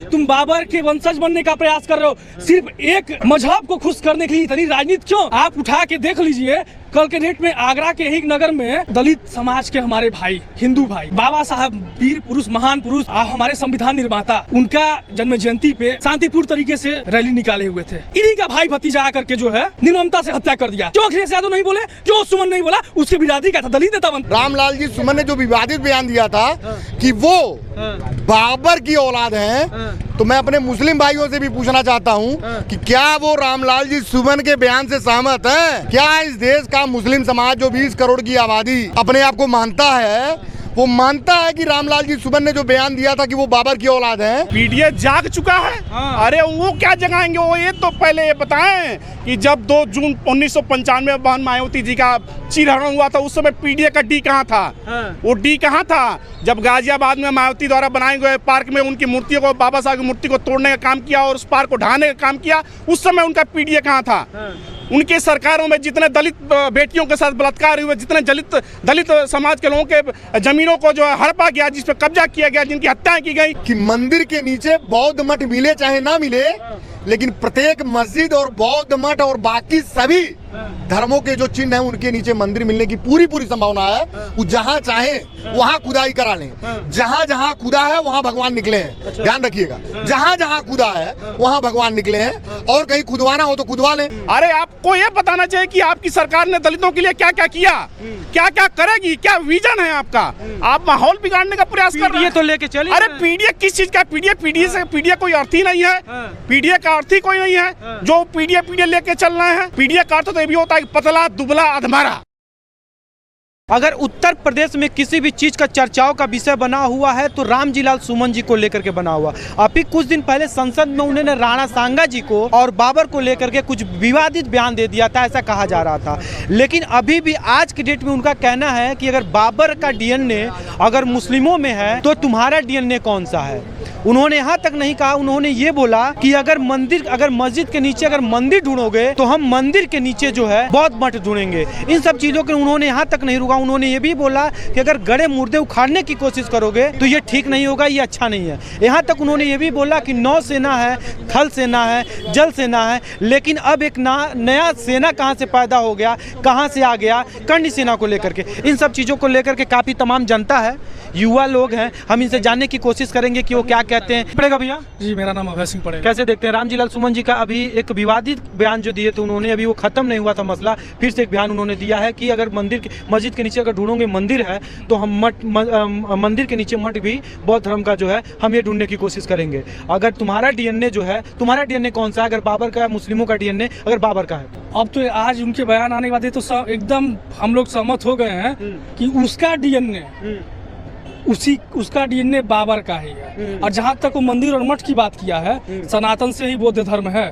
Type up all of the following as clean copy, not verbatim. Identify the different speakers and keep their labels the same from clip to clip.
Speaker 1: तुम बाबर के वंशज बनने का प्रयास कर रहे हो सिर्फ एक मजहब को खुश करने के लिए। इतनी राजनीति क्यों? आप उठा के देख लीजिए, कल के डेट में आगरा के ही नगर में दलित समाज के हमारे भाई, हिंदू भाई, बाबा साहब वीर पुरुष, महान पुरुष, हमारे संविधान निर्माता, उनका जन्म जयंती पे शांतिपूर्ण तरीके से रैली निकाले हुए थे। इन्हीं का भाई भतीजा आकर के जो है निर्ममता से हत्या कर दिया। जो अखिलेश यादव नहीं बोले, जो सुमन नहीं बोला, उसके विरोधी का था दलित नेता बन।
Speaker 2: रामलाल जी सुमन ने जो विवादित बयान दिया था कि वो बाबर की औलाद हैं, तो मैं अपने मुस्लिम भाइयों से भी पूछना चाहता हूं कि क्या वो रामलाल जी सुमन के बयान से सहमत हैं? क्या इस देश का मुस्लिम समाज जो 20 करोड़ की आबादी अपने आप को मानता है, वो मानता है कि रामलाल जी सुमन ने जो बयान दिया था कि वो बाबर की औलाद हैं?
Speaker 3: पीडीए जाग चुका है। अरे वो क्या जगाएंगे? वो ये तो पहले ये बताएं कि जब 2 जून 1995 में बहन मायावती जी का चीरहरण हुआ था, उस समय पीडीए का डी कहाँ था? वो डी कहाँ था जब गाजियाबाद में मायावती द्वारा बनाए गए पार्क में उनकी मूर्तियों को, बाबा साहब की मूर्ति को तोड़ने का काम किया और उस पार्क को ढहाने का काम किया? उस समय उनका पीडीए कहाँ था? उनके सरकारों में जितने दलित बेटियों के साथ बलात्कार हुए, जितने दलित समाज के लोगों के जमीनों को जो है हड़पा गया, जिस पर कब्जा किया गया, जिनकी हत्याएं की गई।
Speaker 2: कि मंदिर के नीचे बौद्ध मठ मिले चाहे ना मिले, लेकिन प्रत्येक मस्जिद और बौद्ध मठ और बाकी सभी धर्मों के जो चिन्ह हैं उनके नीचे मंदिर मिलने की पूरी संभावना है। वो जहाँ चाहे वहाँ खुदाई करा लें, जहाँ जहाँ खुदा है वहाँ भगवान निकले हैं। ध्यान रखिएगा, जहाँ जहाँ खुदा है वहाँ भगवान निकले हैं, और कहीं खुदवाना हो तो खुदवा लें।
Speaker 3: अरे आपको ये बताना चाहिए कि आपकी सरकार ने दलितों के लिए क्या क्या किया, क्या क्या करेगी, क्या विजन है आपका। आप माहौल बिगाड़ने का प्रयास कर रहे हैं
Speaker 1: तो लेके चलिए।
Speaker 3: अरे पीडीए किस चीज का? पीडीए कोई अर्थ ही नहीं है। पीडीए का अर्थ ही कोई नहीं है जो पीडीए लेके चल रहे हैं। पीडीए का अर्थ तो ये भी होता है पतला दुबला अधमरा।
Speaker 4: अगर उत्तर प्रदेश में किसी भी चीज़ का चर्चाओं का विषय बना हुआ है तो रामजीलाल सुमन जी को लेकर के बना हुआ। अभी कुछ दिन पहले संसद में उन्होंने राणा सांगा जी को और बाबर को लेकर के कुछ विवादित बयान दे दिया था, ऐसा कहा जा रहा था। लेकिन अभी भी आज के डेट में उनका कहना है कि अगर बाबर का डीएनए अगर मुस्लिमों में है तो तुम्हारा डीएनए कौन सा है। उन्होंने यहाँ तक नहीं कहा, उन्होंने ये बोला कि अगर मस्जिद के नीचे अगर मंदिर ढूंढोगे तो हम मंदिर के नीचे जो है बौद्ध मठ ढूंढेंगे। इन सब चीज़ों के उन्होंने यहाँ तक नहीं रुका। उन्होंने ये भी बोला कि अगर गड़े मुर्दे उखाड़ने की कोशिश करोगे तो ये ठीक नहीं होगा, ये अच्छा नहीं है। यहाँ तक उन्होंने ये भी बोला कि नौसेना है, थल सेना है, जल सेना है, लेकिन अब एक नया सेना कहाँ से पैदा हो गया, कहाँ से आ गया, कर्ण सेना को लेकर के। इन सब चीज़ों को लेकर के काफ़ी तमाम जनता है, युवा लोग हैं, हम इनसे जानने की कोशिश करेंगे कि वो क्या कहते हैं। पड़ेगा भैया
Speaker 1: जी, मेरा नाम अभय सिंह पड़ेगा।
Speaker 4: कैसे देखते हैं रामजीलाल सुमन जी का अभी एक विवादित बयान जो दिए थे उन्होंने, अभी वो खत्म नहीं हुआ था मसला, फिर से एक बयान उन्होंने दिया है कि अगर मस्जिद के नीचे अगर ढूंढोगे मंदिर है तो हम मंदिर के नीचे मठ भी बौद्ध धर्म का जो है हम ये ढूंढने की कोशिश करेंगे। अगर तुम्हारा डीएनए जो है, तुम्हारा डीएनए कौन सा है? अगर बाबर का, मुस्लिमों का डीएनए अगर बाबर का है।
Speaker 1: अब तो आज उनके बयान आने के बाद तो एकदम हम लोग सहमत हो गए हैं कि उसका डीएनए उसका डीएनए बाबर का ही है। और जहाँ तक वो मंदिर और मठ की बात किया है, सनातन से ही बौद्ध धर्म है,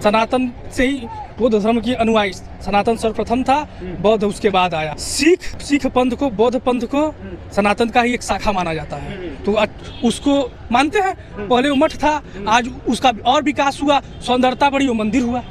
Speaker 1: सनातन से ही बौद्ध धर्म की अनुयायी। सनातन सर्वप्रथम था, बौद्ध उसके बाद आया। सिख पंथ को, बौद्ध पंथ को सनातन का ही एक शाखा माना जाता है, तो उसको मानते हैं। पहले वो मठ था, आज उसका और विकास हुआ, सौंदर्यता बढ़ी, वो मंदिर हुआ।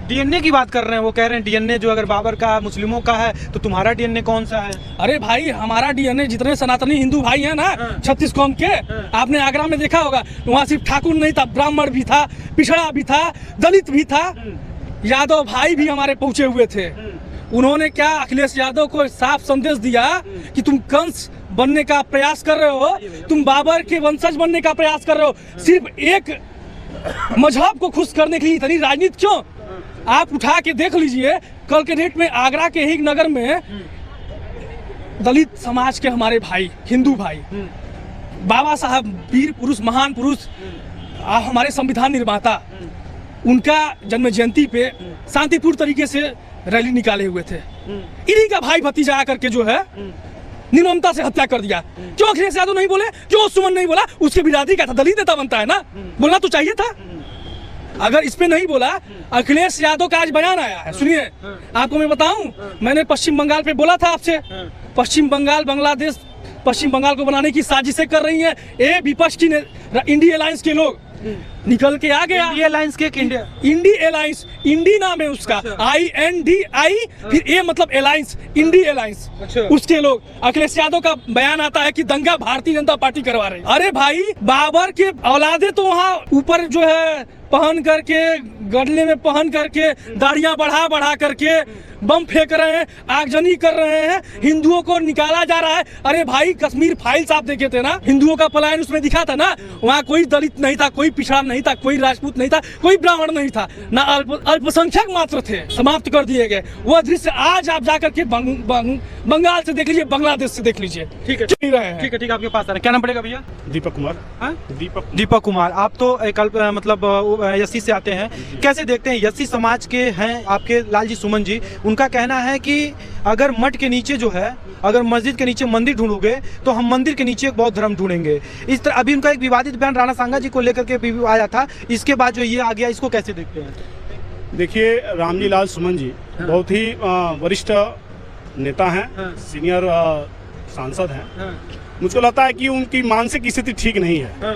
Speaker 4: डीएनए की बात कर रहे हैं, वो कह रहे हैं डीएनए जो अगर बाबर का, मुस्लिमों का है तो तुम्हारा डीएनए कौन सा है?
Speaker 1: अरे भाई, हमारा डीएनए जितने सनातनी हिंदू भाई हैं ना 36 कौम के, आपने आगरा में देखा होगा, वहाँ सिर्फ ठाकुर नहीं था, ब्राह्मण भी था, पिछड़ा भी था, दलित भी था, यादव भाई भी हमारे पहुंचे हुए थे। उन्होंने क्या अखिलेश यादव को साफ संदेश दिया कि तुम कंस बनने का प्रयास कर रहे हो, तुम बाबर के वंशज बनने का प्रयास कर रहे हो सिर्फ एक मजहब को खुश करने के लिए। इतनी राजनीति क्यों? आप उठा के देख लीजिए, कल के डेट में आगरा के ही नगर में दलित समाज के हमारे भाई, हिंदू भाई, बाबा साहब वीर पुरुष, महान पुरुष, हमारे संविधान निर्माता, उनका जन्म जयंती पे शांतिपूर्ण तरीके से रैली निकाले हुए थे। इन्हीं का भाई भतीजा आकर के जो है निर्ममता से हत्या कर दिया। जो अखिलेश यादव नहीं बोले, जो सुमन नहीं बोला, उसके विरोधी का था दलित नेता बनता है ना, बोलना तो चाहिए था। अगर इस पे नहीं बोला, अखिलेश यादव का आज बयान आया है, सुनिए आपको मैं बताऊं, मैंने पश्चिम बंगाल पे बोला था आपसे, पश्चिम बंगाल, बांग्लादेश पश्चिम बंगाल को बनाने की साजिशें कर रही हैं ये विपक्ष की इंडिया अलायंस के लोग। निकल के आ गया।
Speaker 4: इंडिया अलायंस के इंडिया
Speaker 1: इंडी अलायंस, इंडी नाम है उसका, INDI, फिर ए मतलब अलायंस, इंडी अलायंस।
Speaker 4: अच्छा।
Speaker 1: उसके लोग, अखिलेश यादव का बयान आता है कि दंगा भारतीय जनता पार्टी करवा रहे हैं। अरे भाई, बाबर के औलादे तो वहाँ ऊपर जो है पहन करके, गले में पहन करके, दाढ़ियां बढ़ा बढ़ा करके बम फेंक रहे हैं, आगजनी कर रहे हैं, हिंदुओं को निकाला जा रहा है। अरे भाई, कश्मीर फाइल्स आप देखे थे ना, हिंदुओं का पलायन उसमें दिखा था ना, वहाँ कोई दलित नहीं था, कोई पिछड़ा नहीं था, कोई राजपूत नहीं था, कोई ब्राह्मण नहीं था, ना अल्पसंख्यक मात्र थे, समाप्त कर दिए गए। वो दृश्य आज आप जाकर के बंगाल से देख लीजिए, बांग्लादेश से देख लीजिए।
Speaker 4: ठीक है,
Speaker 1: चल रहे हैं।
Speaker 4: ठीक है, ठीक है, आपके पास आ रहे हैं। क्या नाम पड़ेगा भैया?
Speaker 3: दीपक कुमार।
Speaker 4: हाँ?
Speaker 3: दीपक
Speaker 4: कुमार। आप तो एक मतलब एससी से आते हैं, कैसे देखते हैं एससी समाज के हैं आपके लालजी सुमन जी? उनका कहना है कि अगर मठ के नीचे जो है, अगर मस्जिद के नीचे मंदिर ढूंढोगे तो हम मंदिर के नीचे एक बौद्ध धर्म ढूंढेंगे। इस तरह अभी उनका एक विवादित बयान राणा सांगा जी को लेकर के भी आया था, इसके बाद जो ये आ गया, इसको कैसे देखते हैं?
Speaker 3: देखिए, रामजी लाल सुमन जी बहुत ही वरिष्ठ नेता हैं, सीनियर सांसद हैं। मुझको लगता है कि उनकी मानसिक स्थिति ठीक नहीं है।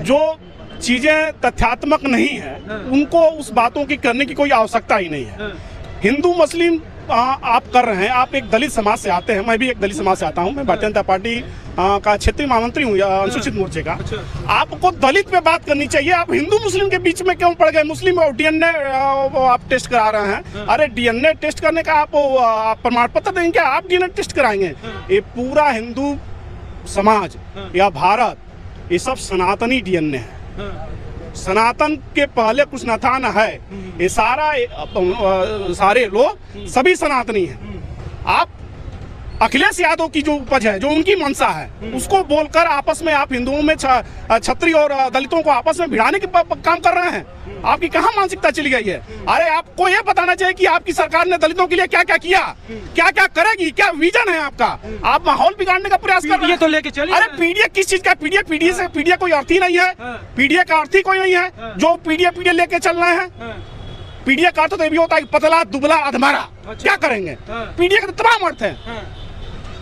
Speaker 3: जो चीजें तथ्यात्मक नहीं है, उनको उस बातों की करने की कोई आवश्यकता ही नहीं है। हिंदू मुस्लिम आप कर रहे हैं, आप एक दलित समाज से आते हैं, मैं भी एक दलित समाज से आता हूं, मैं भारतीय जनता पार्टी का क्षेत्रीय महामंत्री हूं, अनुसूचित मोर्चे का। आपको दलित पे बात करनी चाहिए, आप हिंदू मुस्लिम के बीच में क्यों पड़ गए? मुस्लिम और डीएनए आप टेस्ट करा रहे हैं। अरे डीएनए टेस्ट करने का आप प्रमाण पत्र देंगे क्या? आप डीएनए टेस्ट कराएंगे? ये पूरा हिंदू समाज या भारत, ये सब सनातनी डीएनए है। सनातन के पहले कुछ न था न है, ये सारे लोग सभी सनातनी हैं। आप अखिलेश यादव की जो उपज है, जो उनकी मंशा है, उसको बोलकर आपस में आप हिंदुओं में क्षत्रिय और दलितों को आपस में भिड़ाने के काम कर रहे हैं। आपकी कहाँ मानसिकता चली गई है? अरे आपको ये बताना चाहिए कि आपकी सरकार ने दलितों के लिए क्या क्या किया, क्या क्या करेगी, क्या विजन है आपका। आप माहौल बिगाड़ने का प्रयास कर रहे हैं।
Speaker 4: तो लेके चलिए।
Speaker 3: अरे पीडीए किस चीज का? पीडीए कोई अर्थ ही नहीं है। पीडीए का अर्थ ही कोई नहीं है जो पीडीए लेके चल रहे हैं। पीडीए का अर्थ तो ये भी होता है पतला दुबला अधमरा। क्या करेंगे? पीडीए का तो तमाम अर्थ है।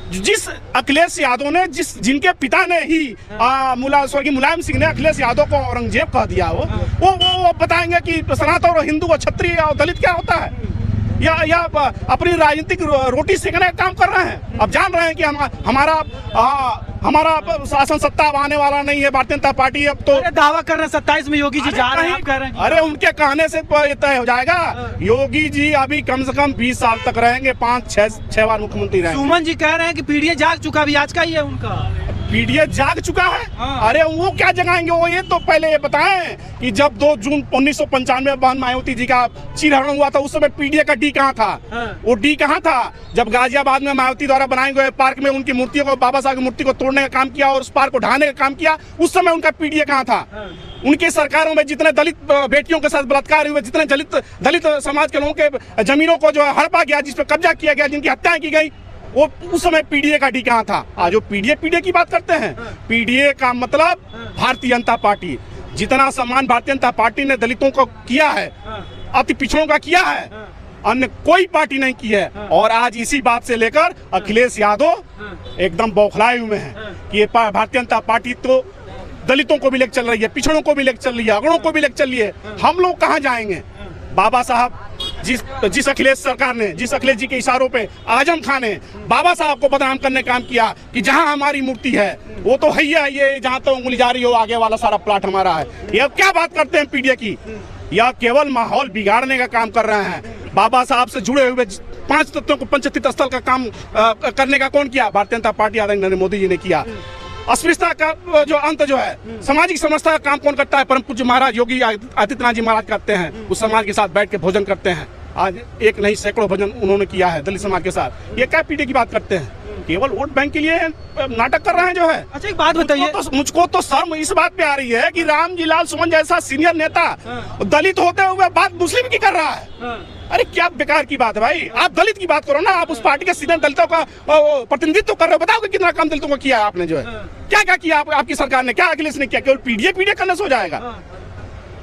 Speaker 3: जिस अखिलेश यादव ने, जिनके पिता ने ही स्वर्गीय मुलायम सिंह ने अखिलेश यादव को औरंगजेब कह दिया, वो बताएंगे कि सनातन और हिंदू और क्षत्रिय और दलित क्या होता है, या अपनी राजनीतिक रोटी सेकने का काम कर रहे हैं। अब जान रहे हैं कि हमारा शासन सत्ता आने वाला नहीं है, भारतीय जनता पार्टी अब तो
Speaker 4: दावा कर रहे हैं 27 में योगी जी जा रहे हैं, आप कह रहे हैं।
Speaker 3: अरे उनके कहने से तय हो जाएगा। योगी जी अभी कम से कम 20 साल तक रहेंगे, 5-6 बार मुख्यमंत्री रहेंगे।
Speaker 4: सुमन जी कह रहे हैं कि पीडीए जाग चुका, भी आज का ही है उनका।
Speaker 3: पीडीए जाग चुका है? अरे वो क्या जगाएंगे? वो ये तो पहले ये बताएं कि जब 2 जून 1995 में बहन मायावती जी का चीरहरण हुआ था, उस समय पीडीए का डी कहाँ था? वो डी कहाँ था जब गाजियाबाद में मायावती द्वारा बनाए गए पार्क में उनकी मूर्तियों को, बाबा साहब की मूर्ति को तोड़ने का काम किया और उस पार्क को ढाने का काम किया? उस समय उनका पीडीए कहाँ था? उनकी सरकारों में जितने दलित बेटियों के साथ बलात्कार हुए, जितने दलित समाज के लोगों के जमीनों को जो है हड़पा गया, जिस पर कब्जा किया गया, जिनकी हत्याएं की गई, वो उस समय पीडीए का डी कहाँ था? आज वो पीडीए की बात करते हैं। पीडीए का मतलब भारतीय जनता पार्टी। जितना सम्मान भारतीय जनता पार्टी ने दलितों को किया है, अति पिछड़ों का किया है, अन्य कोई पार्टी नहीं की है। और आज इसी बात से लेकर अखिलेश यादव एकदम बौखलाए हुए हैं कि ये भारतीय जनता पार्टी तो दलितों को भी लेकर चल रही है, पिछड़ों को भी लेकर चल रही है, अगड़ों को भी लेकर चल रही है। हम लोग कहाँ जाएंगे? बाबा साहब, जिस अखिलेश सरकार ने, जिस अखिलेश जी के इशारों पे आजम खान ने बाबा साहब को बदनाम करने का काम किया कि जहां हमारी मूर्ति है वो तो है ये, जहां तो उंगली जा रही हो आगे वाला सारा प्लाट हमारा है। ये क्या बात करते हैं पीडीए की? या केवल माहौल बिगाड़ने का काम कर रहे हैं। बाबा साहब से जुड़े हुए 5 तत्वों को पंचतीर्थ स्थल का काम करने का कौन किया? भारतीय जनता पार्टी आदरणीय नरेंद्र मोदी जी ने किया। अस्पृश्यता का जो अंत जो है, सामाजिक समरसता का काम कौन करता है? परम पूज्य महाराज योगी आदित्यनाथ जी महाराज करते हैं। उस समाज के साथ बैठ के भोजन करते हैं। आज एक नहीं सैकड़ों भोजन उन्होंने किया है दलित समाज के साथ। ये क्या पीडीए की बात करते हैं? केवल वोट बैंक के लिए नाटक कर रहे हैं जो है।
Speaker 4: अच्छा, एक बात बताइए,
Speaker 3: मुझको तो शर्म इस बात पे आ रही है कि रामजी लाल सुमन जैसा सीनियर नेता दलित होते हुए बात मुस्लिम की कर रहा है। अरे क्या बेकार की बात है भाई। आप दलित की बात करो ना, आप उस पार्टी के सीनियर दलितों का प्रतिनिधित्व कर रहे हो। बताओ कि कितना काम दलितों को किया आपने, जो है क्या क्या किया आपकी सरकार ने, क्या अखिलेश ने किया? केवल पीडीए करने से हो जाएगा?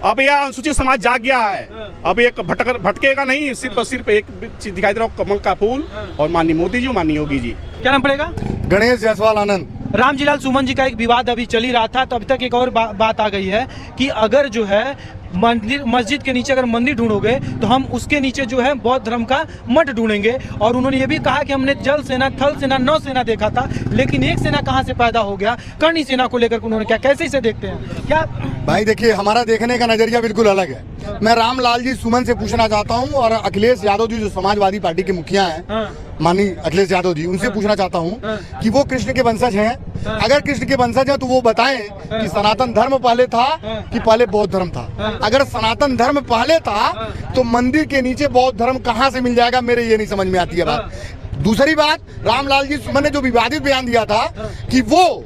Speaker 3: अब यह अनुसूचित समाज जाग गया है। अब एक भटकेगा नहीं, सिर्फ एक चीज दिखाई दे रहा, कमल का फूल और माननीय मोदी जी, माननीय योगी जी।
Speaker 4: क्या नाम पड़ेगा?
Speaker 2: गणेश जायसवाल आनंद।
Speaker 4: रामजीलाल सुमन जी का एक विवाद अभी चल ही रहा था, तो अभी तक एक और बात आ गई है कि अगर जो है मस्जिद के नीचे अगर मंदिर ढूंढोगे तो हम उसके नीचे जो है बौद्ध धर्म का मठ ढूंढेंगे। और उन्होंने ये भी कहा कि हमने जल सेना, थल सेना, नौ सेना देखा था, लेकिन एक सेना कहाँ से पैदा हो गया, करणी सेना को लेकर उन्होंने क्या, कैसे इसे देखते हैं क्या?
Speaker 2: भाई देखिए, हमारा देखने का नजरिया बिल्कुल अलग है। मैं रामलाल जी सुमन से पूछना चाहता हूं और अखिलेश यादव जी जो समाजवादी पार्टी के मुखिया हैं, माननीय अखिलेश यादव जी, उनसे पूछना चाहता हूं कि वो कृष्ण के वंशज हैं। अगर कृष्ण के वंशज हैं तो वो बताएं कि सनातन धर्म पहले था कि पहले बौद्ध धर्म था। अगर सनातन धर्म पहले था तो मंदिर के नीचे बौद्ध धर्म कहाँ से मिल जाएगा, मेरे ये नहीं समझ में आती है बात। दूसरी बात, रामलाल जी सुमन ने जो विवादित बयान दिया था कि वो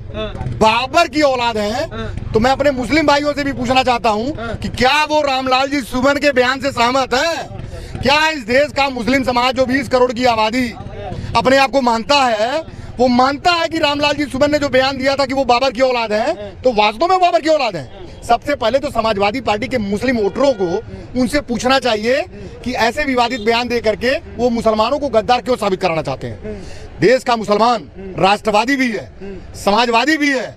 Speaker 2: बाबर की औलाद हैं, तो मैं अपने मुस्लिम भाइयों से भी पूछना चाहता हूं कि क्या वो रामलाल जी सुमन के बयान से सहमत है? क्या इस देश का मुस्लिम समाज जो 20 करोड़ की आबादी अपने आप को मानता है, वो मानता है कि रामलाल जी सुमन ने जो बयान दिया था कि वो बाबर की औलाद हैं, तो वास्तव में बाबर की औलाद हैं? सबसे पहले तो समाजवादी पार्टी के मुस्लिम वोटरों को उनसे पूछना चाहिए कि ऐसे विवादित बयान दे करके वो मुसलमानों को गद्दार क्यों साबित कराना चाहते हैं। देश का मुसलमान राष्ट्रवादी भी है, समाजवादी भी है,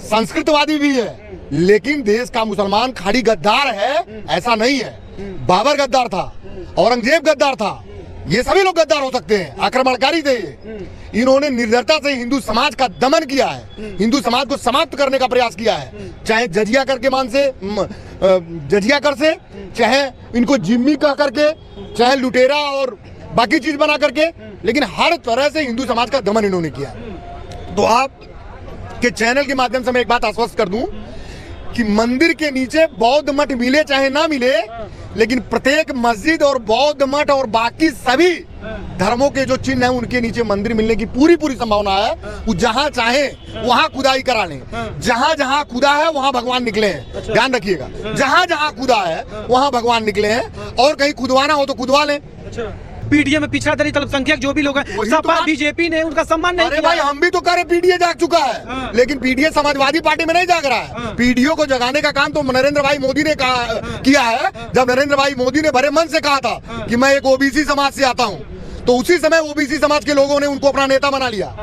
Speaker 2: संस्कृतवादी भी है, लेकिन देश का मुसलमान खाली गद्दार है ऐसा नहीं है। बाबर गद्दार था, औरंगजेब गद्दार था, ये सभी लोग गद्दार हो सकते हैं, आक्रमणकारी थे। इन्होंने निर्दयता से हिंदू समाज का दमन किया है, हिंदू समाज को समाप्त करने का प्रयास किया है, चाहे जजिया कर के मान से, जजिया कर से, चाहे इनको जिम्मी कह करके, चाहे लुटेरा और बाकी चीज बना करके, लेकिन हर तरह से हिंदू समाज का दमन इन्होंने किया। तो आप के चैनल के माध्यम से मैं एक बात आश्वस्त कर दूं कि मंदिर के नीचे बौद्ध मठ मिले चाहे ना मिले, लेकिन प्रत्येक मस्जिद और बौद्ध मठ और बाकी सभी धर्मों के जो चिन्ह हैं उनके नीचे मंदिर मिलने की पूरी संभावना है। वो जहां चाहे वहां खुदाई करा लें, जहां जहां खुदा है वहां भगवान निकले हैं। ध्यान रखिएगा, जहां जहां खुदा है वहां भगवान निकले हैं, और कहीं खुदवाना हो तो खुदवा लें।
Speaker 4: पीडीए में पिछड़ा दलित अल्पसंख्यक जो भी लोग हैं, सपा बीजेपी ने उनका सम्मान नहीं किया।
Speaker 2: भाई हम भी तो कह रहे पीडीए जाग चुका है, लेकिन पीडीए समाजवादी पार्टी में नहीं जाग रहा है। पीडीए को जगाने का काम तो नरेंद्र भाई मोदी ने किया है। जब नरेंद्र भाई मोदी ने भरे मन से कहा था कि मैं एक ओबीसी समाज से आता हूं, तो उसी समय ओबीसी समाज के लोगों ने उनको अपना नेता बना लिया,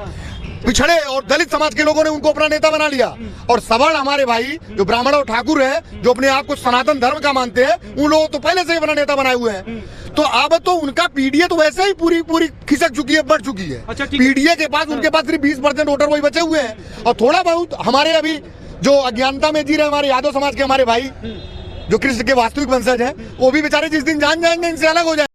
Speaker 2: पिछड़े और दलित समाज के लोगों ने उनको अपना नेता बना लिया, और सवर्ण हमारे भाई जो ब्राह्मण और ठाकुर हैं, जो अपने आप को सनातन धर्म का मानते हैं, उन लोगों तो पहले से ही अपना नेता बनाए हुए हैं। तो अब तो उनका पीडीए तो वैसे ही पूरी खिसक चुकी है, बढ़ चुकी है।
Speaker 4: अच्छा,
Speaker 2: पीडीए के पास उनके पास सिर्फ 20% वोटर वही बचे हुए हैं, और थोड़ा बहुत हमारे अभी जो अज्ञानता में जी रहे हमारे यादव समाज के हमारे भाई जो कृष्ण के वास्तविक वंशज हैं, वो भी बेचारे जिस दिन जान जाएंगे इनसे अलग हो जाएंगे।